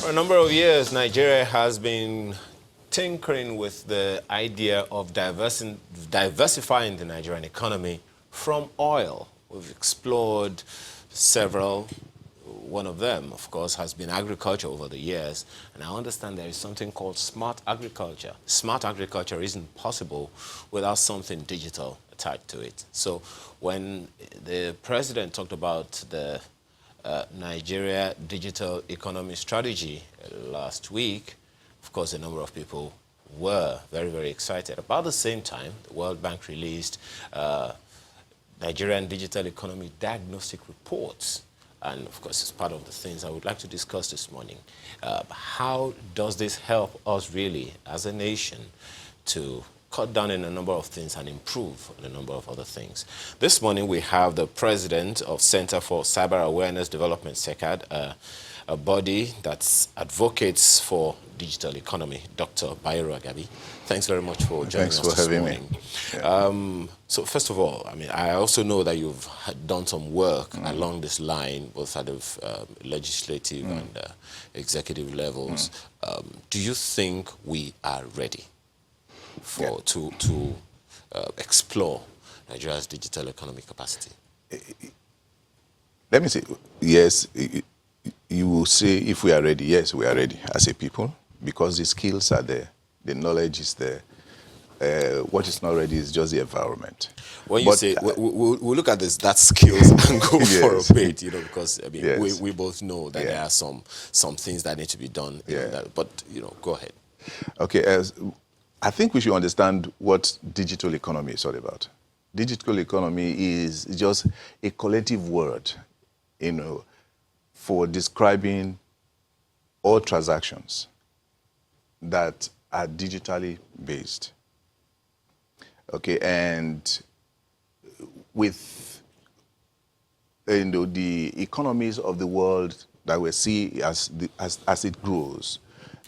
For a number of years, Nigeria has been tinkering with the idea of diversifying the Nigerian economy from oil. We've explored several. One of them, of course, has been agriculture over the years. And I understand there is something called smart agriculture. Smart agriculture isn't possible without something digital attached to it. So when the president talked about the Nigeria digital economy strategy last week, of course, a number of people were very, very excited. About the same time, the World Bank released Nigerian digital economy diagnostic reports. And of course, it's part of the things I would like to discuss this morning. How does this help us really as a nation to cut down in a number of things and improve on a number of other things? This morning, we have the president of Center for Cyber Awareness Development, SECAD, a body that advocates for digital economy, Dr. Bayero Agabi. Thanks very much for joining us this morning. Yeah. So first of all, I mean, I also know that you've done some work along this line, both at the legislative and executive levels. Do you think we are ready for to explore Nigeria's digital economic capacity? Let me say, yes, you will say if we are ready. Yes, we are ready as a people because the skills are there, the knowledge is there. What is not ready is just the environment. When you say, we'll look at that skills and go for a bit, you know, because I mean, we both know that there are some things that need to be done. But, you know, go ahead. Okay, I think we should understand what digital economy is all about. Digital economy is just a collective word, you know, for describing all transactions that are digitally based. Okay, and with the economies of the world that we see as it grows,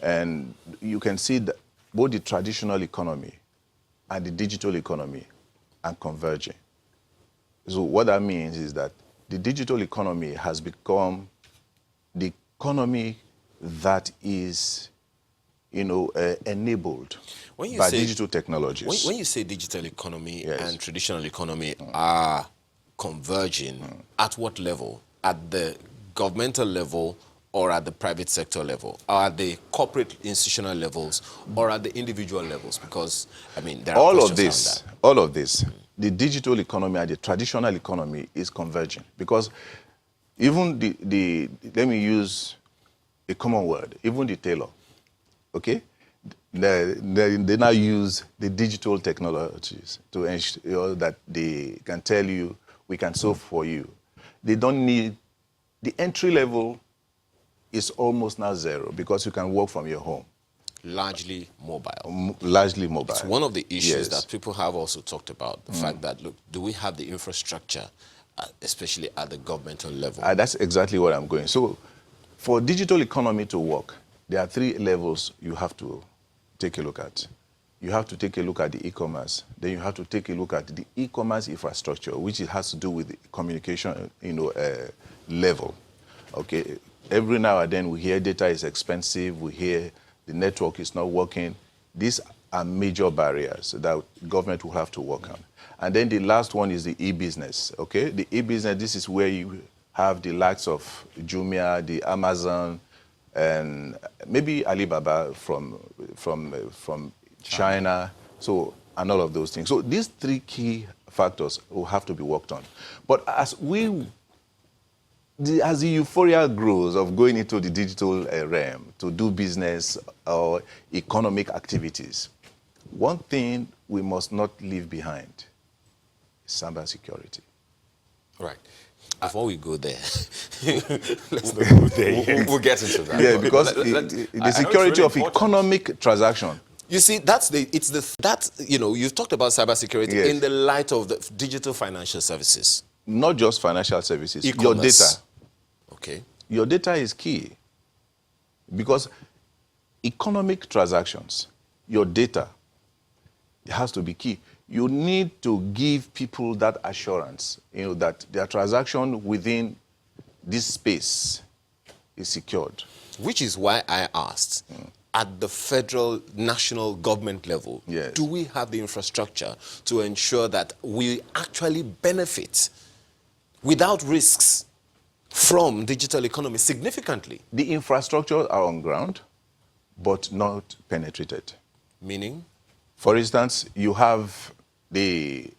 and you can see that both the traditional economy and the digital economy are converging. So what that means is that the digital economy has become the economy that is, you know, enabled by digital technologies. When you say digital economy and traditional economy are converging, at what level? At the governmental level or at the private sector level? Or at the corporate institutional levels or at the individual levels? Because, I mean, there are questions around that. All of this, the digital economy and the traditional economy is converging. Because even let me use a common word, even the tailor, okay? They now use the digital technologies to ensure that they can tell you, we can sew for you. They don't need, the entry level is almost now zero because you can work from your home. Largely mobile. Largely mobile. It's one of the issues that people have also talked about, the fact that, look, do we have the infrastructure, especially at the governmental level? That's exactly what I'm going. So for digital economy to work, there are 3 levels you have to take a look at. You have to take a look at the e-commerce. Then you have to take a look at the e-commerce infrastructure, which has to do with the communication, you know, level. Okay. Every now and then we hear data is expensive. We hear the network is not working. These are major barriers that government will have to work on. And then the last one is the e-business. Okay. The e-business. This is where you have the likes of Jumia, the Amazon, and maybe Alibaba from China, so, and all of those things. So these 3 key factors will have to be worked on. But as the euphoria grows of going into the digital realm to do business or economic activities, one thing we must not leave behind is cybersecurity. Right. Before we go there, let's not go there. We'll get into that. Yeah, because the security of economic transaction. You see, you know, you've talked about cybersecurity in the light of the digital financial services. Not just financial services, your data. Okay. Your data is key because economic transactions, your data, it has to be key. You need to give people that assurance, you know, that their transaction within this space is secured. which is why I asked, at the federal, national government level, Yes. do we have the infrastructure to ensure that we actually benefit without risks from digital economy significantly? The infrastructure are on ground, but not penetrated. Meaning? For instance, you have the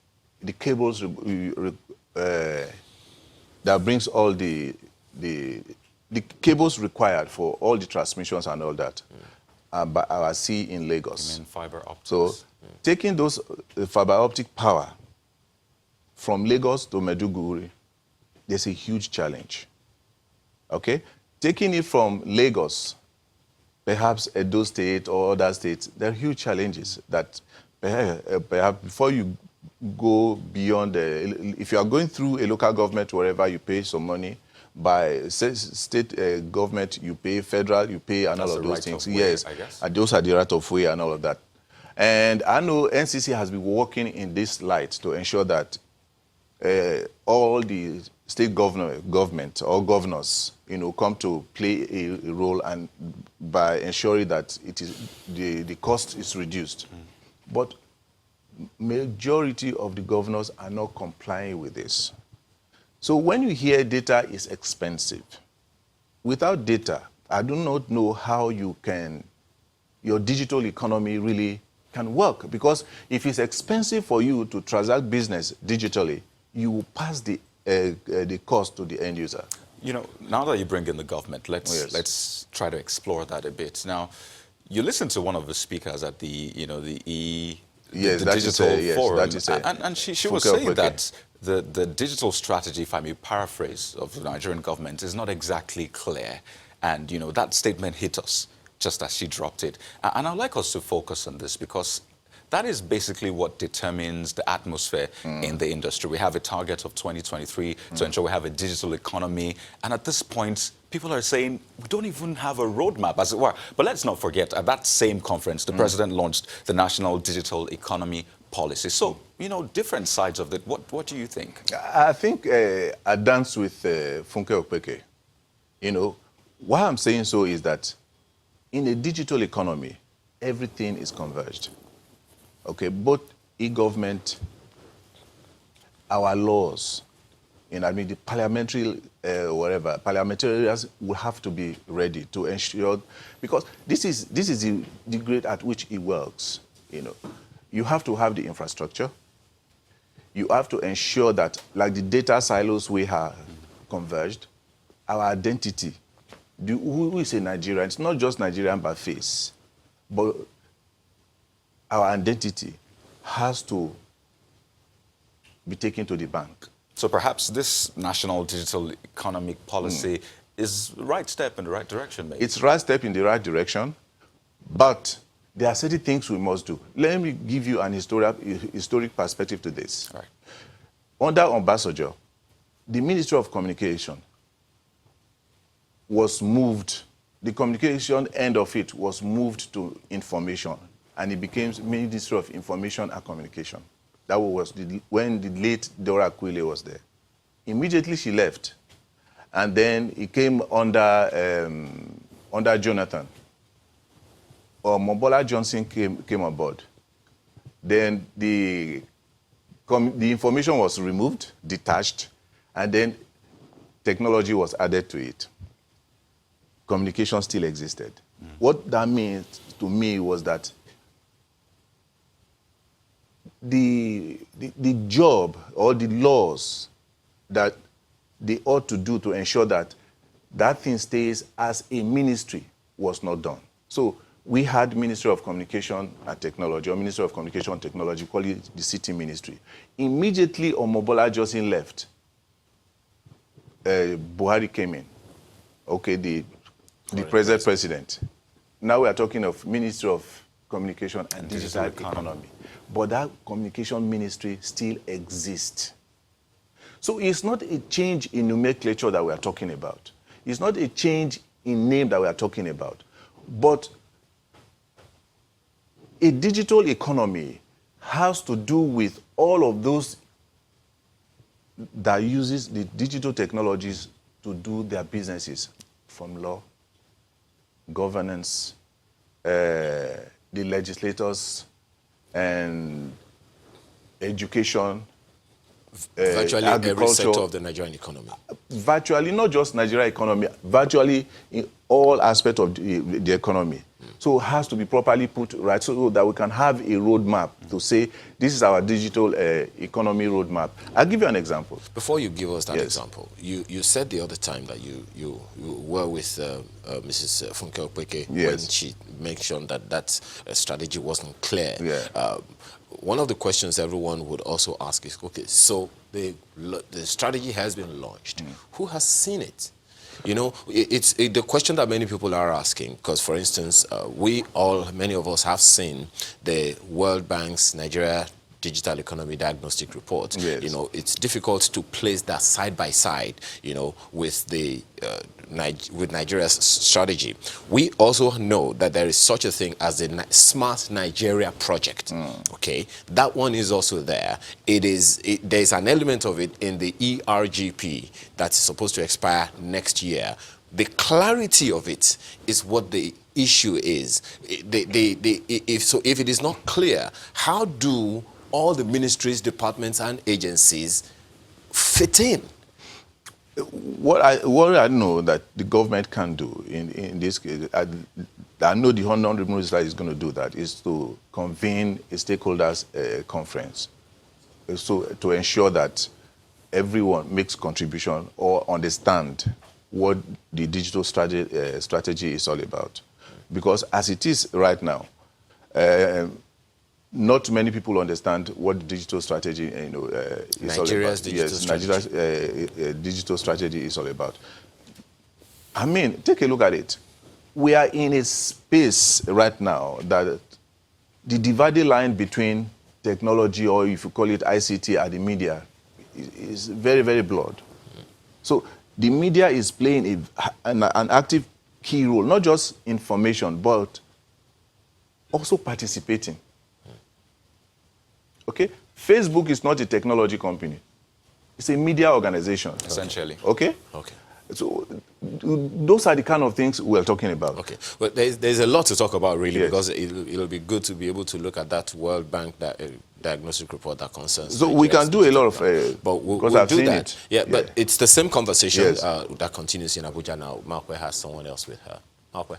cables that brings all the cables required for all the transmissions and all that by our sea in Lagos. You mean fiber optics? So taking those fiber optic power from Lagos to Maiduguri, there's a huge challenge. Okay? Taking it from Lagos, perhaps Edo State or other states, there are huge challenges that perhaps before you go beyond, if you are going through a local government, wherever you pay some money, by state government, you pay federal, you pay, and all of those things. Yes, I guess. and those are the right of way and all of that. And I know NCC has been working in this light to ensure that all the state government or governors, come to play a role, and by ensuring that it is the cost is reduced. But majority of the governors are not complying with this. So when you hear data is expensive, without data, I do not know how your digital economy really can work. Because if it's expensive for you to transact business digitally, you will pass the cost to the end user. Now that you bring in the government, let's try to explore that a bit. Now, you listened to one of the speakers at the digital forum, and she was saying that the digital strategy, if I may paraphrase, of the Nigerian government is not exactly clear. And, that statement hit us just as she dropped it. And I'd like us to focus on this, because that is basically what determines the atmosphere in the industry. We have a target of 2023 to ensure we have a digital economy. And at this point, people are saying we don't even have a roadmap, as it were. But let's not forget, at that same conference, the president launched the National Digital Economy Policy. So, different sides of it. What do you think? I think I dance with Funke Okpeke. Why I'm saying so is that in a digital economy, everything is converged. Okay, both e-government, our laws, the parliamentary, parliamentarians will have to be ready to ensure, because this is the grade at which it works. You have to have the infrastructure. You have to ensure that, like the data silos we have converged, our identity. Who is a Nigerian? It's not just Nigerian by face, but our identity has to be taken to the bank. So perhaps this National Digital Economic Policy is the right step in the right direction, maybe. It's the right step in the right direction, but there are certain things we must do. Let me give you an historic perspective to this. Right. Under Obasanjo, the Ministry of Communication was moved, the communication end of it was moved to information, and it became Ministry of Information and Communication. That was when the late Dora Akuile was there. Immediately she left, and then it came under Jonathan. Mobola Johnson came on board. Then the information was removed, detached, and then technology was added to it. Communication still existed. What that means to me was that the job or the laws that they ought to do to ensure that that thing stays as a ministry was not done. So we had Ministry of Communication and Technology, or Ministry of Communication and Technology, call it the City Ministry. Immediately Omobola Johnson left, Buhari came in. Okay, the present president. Now we are talking of Ministry of Communication and Digital Economy. But that communication ministry still exists. So it's not a change in nomenclature that we are talking about. It's not a change in name that we are talking about. But a digital economy has to do with all of those that uses the digital technologies to do their businesses, from law, governance, the legislators, and education, virtually every sector agriculture, of the Nigerian economy. Virtually, not just Nigerian economy, virtually in all aspects of the economy. So it has to be properly put right so that we can have a roadmap to say, this is our digital economy roadmap. I'll give you an example. Before you give us that Yes. example, you said the other time that you were with Mrs. Funke Opeke when Yes. she mentioned that strategy wasn't clear. Yeah. One of the questions everyone would also ask is, okay, so the strategy has been launched. Who has seen it? You know, it's the question that many people are asking, because, for instance, many of us have seen the World Bank's Nigeria Digital Economy Diagnostic Report. Yes. You know, it's difficult to place that side by side, you know, with the with Nigeria's strategy. We also know that there is such a thing as the Smart Nigeria project. Okay, that one is also there. There's an element of it in the ERGP that's supposed to expire next year. The clarity of it is what the issue is. If it is not clear, how do all the ministries, departments, and agencies fit in? What I know that the government can do in this case, I know the Honorable Minister is going to do that, is to convene a stakeholders conference, so to ensure that everyone makes contribution or understand what the digital strategy is all about. Because as it is right now, not many people understand what the digital strategy, is all about. Nigeria's digital strategy. Nigeria's digital strategy is all about. I mean, take a look at it. We are in a space right now that the dividing line between technology, or if you call it ICT, and the media is very, very blurred. So the media is playing an active key role, not just information, but also participating. Okay? Facebook is not a technology company. It's a media organization. Essentially. Okay? Okay. So those are the kind of things we're talking about. Okay, but there's a lot to talk about, really, Yes. because it'll be good to be able to look at that World Bank diagnostic report that concerns. So we can do a lot of, but we'll I've do seen that. it. Yeah, but it's the same conversation Yes. that continues in Abuja now. Markwe has someone else with her. Markwe.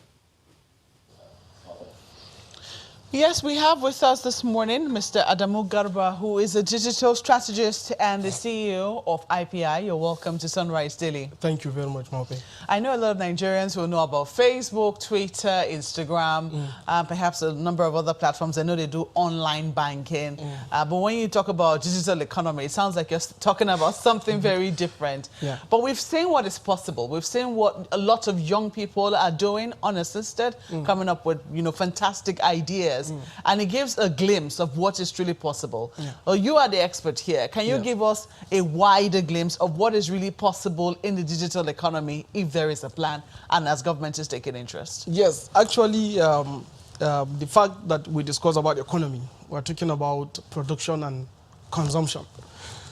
Yes, we have with us this morning Mr. Adamu Garba, who is a digital strategist and the CEO of IPI. You're welcome to Sunrise Daily. Thank you very much, Maupe. I know a lot of Nigerians who know about Facebook, Twitter, Instagram, and perhaps a number of other platforms. I know they do online banking. But when you talk about digital economy, it sounds like you're talking about something very different. Yeah. But we've seen what is possible. We've seen what a lot of young people are doing unassisted, coming up with, fantastic ideas. And it gives a glimpse of what is truly possible. Well, you are the expert here. Can you give us a wider glimpse of what is really possible in the digital economy if there is a plan and as government is taking interest? Yes, actually, the fact that we discuss about economy, we're talking about production and consumption.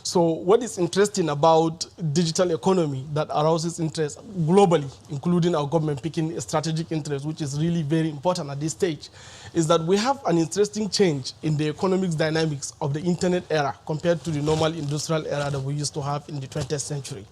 So what is interesting about digital economy that arouses interest globally, including our government picking a strategic interest, which is really very important at this stage, is that we have an interesting change in the economic dynamics of the internet era compared to the normal industrial era that we used to have in the 20th century.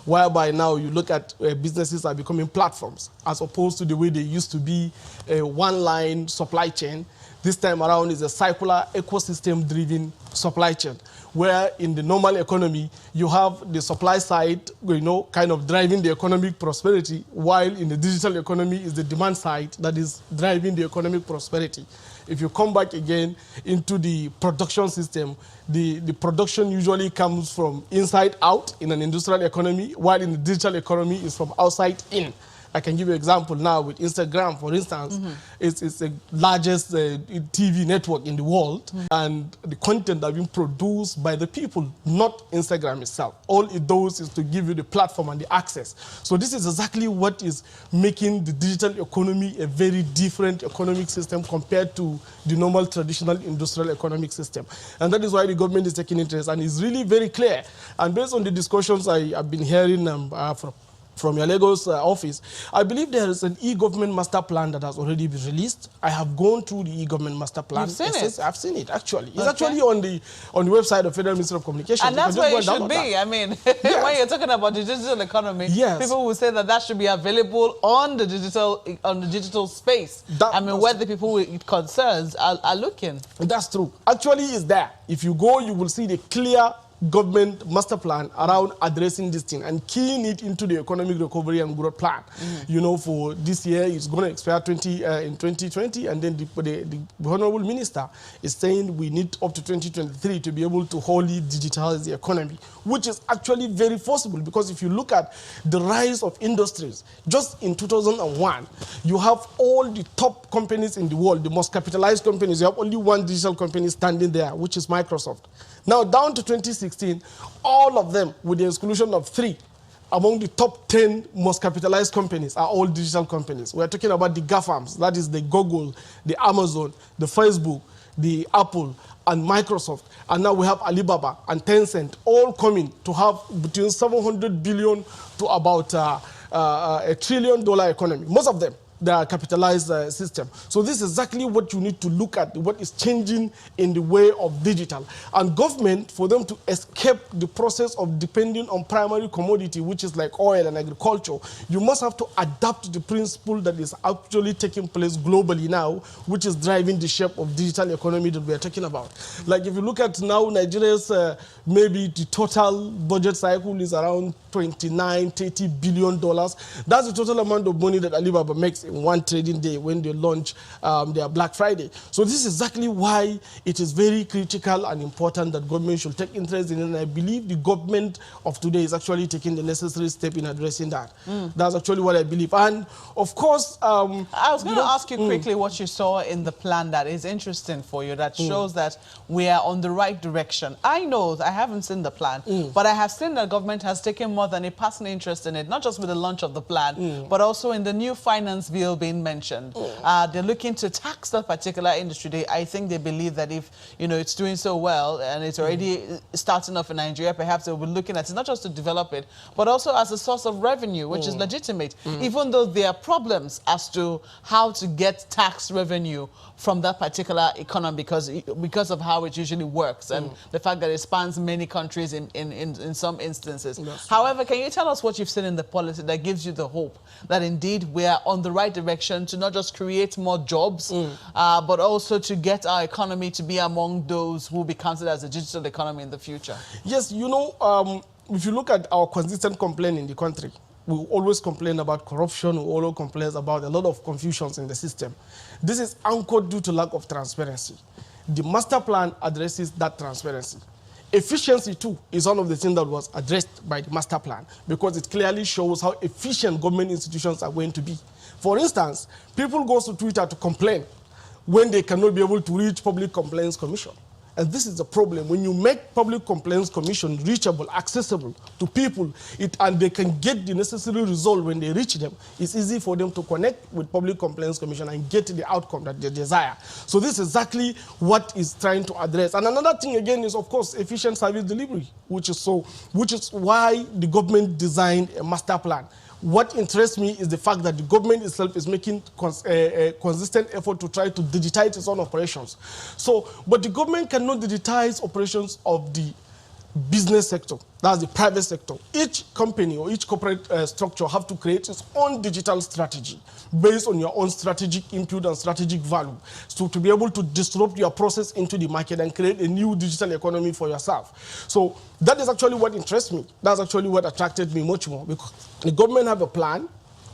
Whereby now you look at businesses are becoming platforms as opposed to the way they used to be a one-line supply chain. This time around is a circular ecosystem-driven supply chain, where in the normal economy, you have the supply side, kind of driving the economic prosperity, while in the digital economy is the demand side that is driving the economic prosperity. If you come back again into the production system, the production usually comes from inside out in an industrial economy, while in the digital economy is from outside in. I can give you an example now with Instagram, for instance. It's the largest TV network in the world, and the content that being produced by the people, not Instagram itself. All it does is to give you the platform and the access. So this is exactly what is making the digital economy a very different economic system compared to the normal traditional industrial economic system. And that is why the government is taking interest, and it's really very clear. And based on the discussions I have been hearing from from your Lagos office, I believe there is an e-government master plan that has already been released. I have gone through the e-government master plan. You've seen it? I've seen it, actually. It's actually on the website of Federal Ministry of Communications. And that's where it should be. I mean, yes. when you're talking about the digital economy, yes. people will say that that should be available on the digital space. Where the people it concerns are looking. That's true. Actually, it's there. If you go, you will see the clear government master plan around addressing this thing and keying it into the economic recovery and growth plan. You know, for this year, it's going to expire in 2020, and then the Honorable Minister is saying we need up to 2023 to be able to wholly digitize the economy, which is actually very possible, because if you look at the rise of industries, just in 2001, you have all the top companies in the world, the most capitalized companies. You have only one digital company standing there, which is Microsoft. Now, down to 2016, all of them, with the exclusion of 3, among the top 10 most capitalized companies are all digital companies. We're talking about the GAFAMs, that is the Google, the Amazon, the Facebook, the Apple, and Microsoft. And now we have Alibaba and Tencent all coming to have between 700 billion to about $1 trillion economy. Most of them, they are capitalized system. So this is exactly what you need to look at, what is changing in the way of digital. And government, for them to escape the process of depending on primary commodity, which is like oil and agriculture, you must have to adapt the principle that is actually taking place globally now, which is driving the shape of digital economy that we are talking about. Like if you look at now, Nigeria's maybe the total budget cycle is around $29–30 billion. That's the total amount of money that Alibaba makes in one trading day when they launch their Black Friday. So this is exactly why it is very critical and important that government should take interest in it. And I believe the government of today is actually taking the necessary step in addressing that. That's actually what I believe. And of course, I was going to ask you quickly what you saw in the plan that is interesting for you, that shows that we are on the right direction. I know I haven't seen the plan, but I have seen that government has taken more than a passing interest in it, not just with the launch of the plan, but also in the new finance bill being mentioned. They're looking to tax that particular industry. I think they believe that if it's doing so well and it's already starting off in Nigeria, perhaps they'll be looking at it not just to develop it, but also as a source of revenue, which is legitimate, even though there are problems as to how to get tax revenue from that particular economy because of how it usually works and the fact that it spans many countries in some instances. Yes. However, can you tell us what you've seen in the policy that gives you the hope that indeed we are on the right direction to not just create more jobs, but also to get our economy to be among those who will be counted as a digital economy in the future? Yes, if you look at our consistent complaint in the country, we always complain about corruption, we always complain about a lot of confusions in the system. This is anchored due to lack of transparency. The master plan addresses that transparency. Efficiency, too, is one of the things that was addressed by the master plan, because it clearly shows how efficient government institutions are going to be. For instance, people go to Twitter to complain when they cannot be able to reach Public Complaints Commission. And this is the problem. When you make Public Complaints Commission reachable, accessible to people, and they can get the necessary result when they reach them, it's easy for them to connect with Public Complaints Commission and get the outcome that they desire. So this is exactly what is trying to address. And another thing again is, of course, efficient service delivery, which is why the government designed a master plan. What interests me is the fact that the government itself is making a consistent effort to try to digitize its own operations. But the government cannot digitize operations of the business sector, that's the private sector. Each company or each corporate structure have to create its own digital strategy based on your own strategic input and strategic value, so to be able to disrupt your process into the market and create a new digital economy for yourself. So that is actually what interests me. That's actually what attracted me much more, because the government have a plan,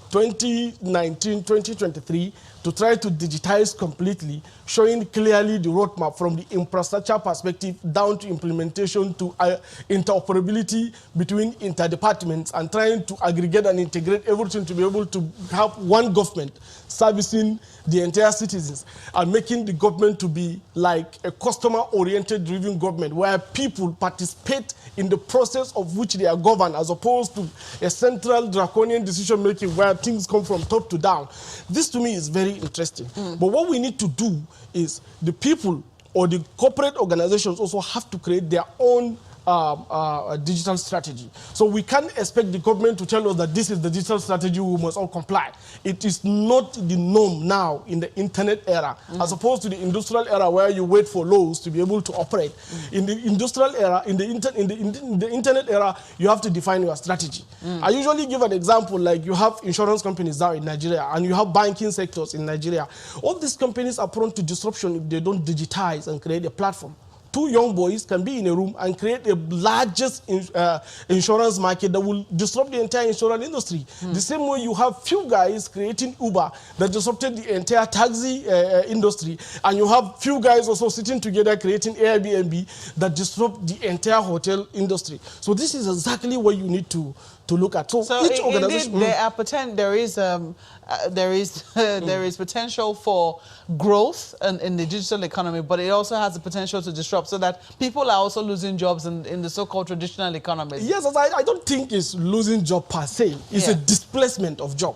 2019, 2023, to try to digitize completely, showing clearly the roadmap from the infrastructure perspective down to implementation to interoperability between interdepartments, and trying to aggregate and integrate everything to be able to have one government servicing the entire citizens, and making the government to be like a customer-oriented driven government where people participate in the process of which they are governed, as opposed to a central draconian decision-making where things come from top to down. This to me is very interesting. But what we need to do is the people or the corporate organizations also have to create their own digital strategy. So we can't expect the government to tell us that this is the digital strategy, we must all comply. It is not the norm now in the internet era, as opposed to the industrial era where you wait for laws to be able to operate. In the industrial era, in the internet era, you have to define your strategy. I usually give an example, like you have insurance companies now in Nigeria, and you have banking sectors in Nigeria. All these companies are prone to disruption if they don't digitize and create a platform. Two young boys can be in a room and create the largest insurance market that will disrupt the entire insurance industry. The same way you have few guys creating Uber that disrupted the entire taxi industry, and you have few guys also sitting together creating Airbnb that disrupt the entire hotel industry. So this is exactly what you need to look at. So each organization, indeed, there is potential for growth in the digital economy, but it also has the potential to disrupt, so that people are also losing jobs in the so-called traditional economies. Yes, I don't think it's losing job per se. It's a displacement of job.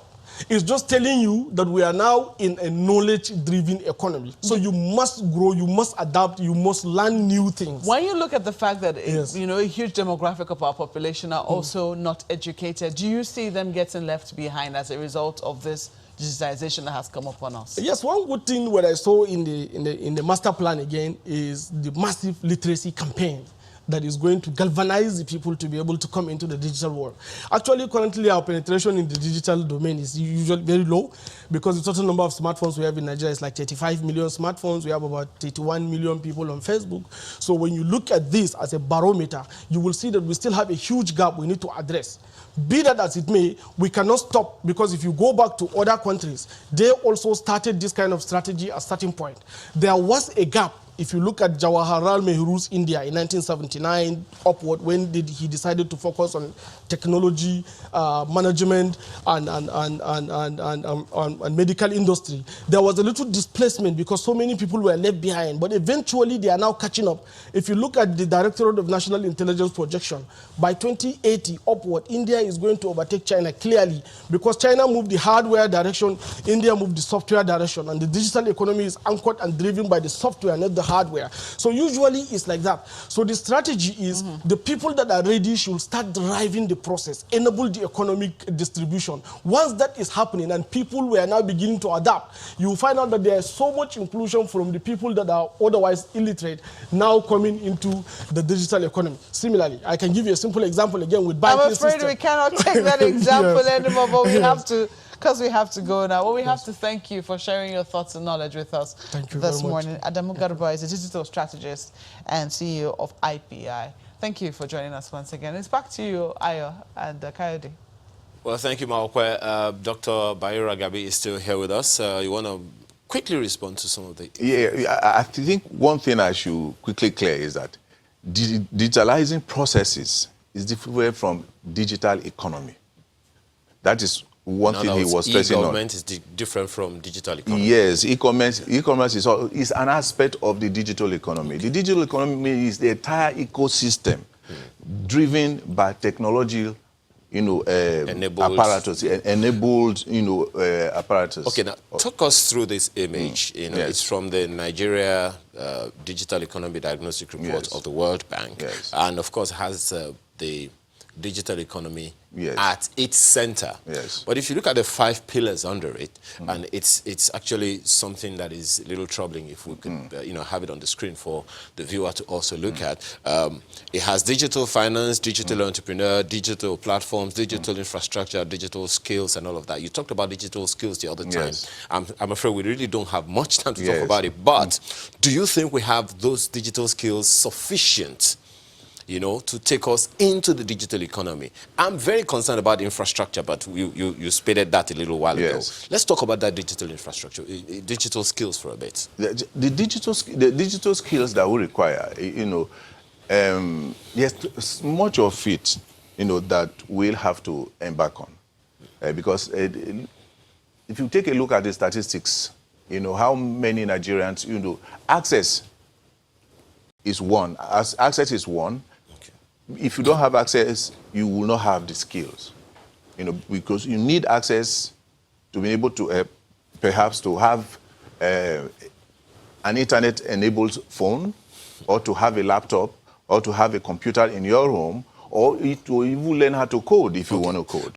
It's just telling you that we are now in a knowledge-driven economy. So you must grow, you must adapt, you must learn new things. When you look at the fact that a huge demographic of our population are also not educated, do you see them getting left behind as a result of this digitization that has come upon us? Yes, one good thing what I saw in the master plan again is the massive literacy campaign that is going to galvanize the people to be able to come into the digital world. Actually, currently our penetration in the digital domain is usually very low, because the total number of smartphones we have in Nigeria is like 35 million smartphones. We have about 31 million people on Facebook. So when you look at this as a barometer, you will see that we still have a huge gap we need to address. Be that as it may, we cannot stop, because if you go back to other countries, they also started this kind of strategy at a certain point. There was a gap. If you look at Jawaharlal Nehru's India in 1979 upward, when he decided to focus on technology, management, and medical industry, there was a little displacement because so many people were left behind. But eventually, they are now catching up. If you look at the Directorate of National Intelligence projection, by 2080 upward, India is going to overtake China clearly, because China moved the hardware direction, India moved the software direction, and the digital economy is anchored and driven by the software, not the hardware. So usually it's like that. So the strategy is the people that are ready should start driving the process, enable the economic distribution. Once that is happening and people were now beginning to adapt, you find out that there is so much inclusion from the people that are otherwise illiterate now coming into the digital economy. Similarly, I can give you a simple example again with banking system. I'm afraid we cannot take that example anymore, but we have to, because we have to go now. Well, we have to thank you for sharing your thoughts and knowledge with us this morning. Adamu Garba is a digital strategist and CEO of IPI. Thank you for joining us once again. It's back to you, Ayo and Kayode. Well, thank you, Maokwe. Dr. Bayura Gabi is still here with us. You want to quickly respond to some of the... Yeah, I think one thing I should quickly clear is that digitalizing processes is different from digital economy. That is one thing he was stressing on. E-government is different from digital economy. Yes, e-commerce is an aspect of the digital economy. The digital economy is the entire ecosystem driven by technology, apparatus, enabled, apparatus. Okay, now talk us through this image. It's from the Nigeria Digital Economy Diagnostic Report of the World Bank, and of course has the digital economy at its center. But if you look at the 5 pillars under it, and it's actually something that is a little troubling if we could have it on the screen for the viewer to also look at. It has digital finance, digital entrepreneur, digital platforms, digital infrastructure, digital skills, and all of that. You talked about digital skills the other time. I'm afraid we really don't have much time to talk about it, but do you think we have those digital skills sufficient to take us into the digital economy? I'm very concerned about infrastructure, but you stated that a little while ago. Let's talk about that digital infrastructure, digital skills for a bit. The digital skills that we require, there's much of it, that we'll have to embark on. Because if you take a look at the statistics, how many Nigerians, access is one. Access is one. If you don't have access, you will not have the skills, because you need access to be able to perhaps to have an internet-enabled phone, or to have a laptop, or to have a computer in your home, or to even learn how to code if you want to code.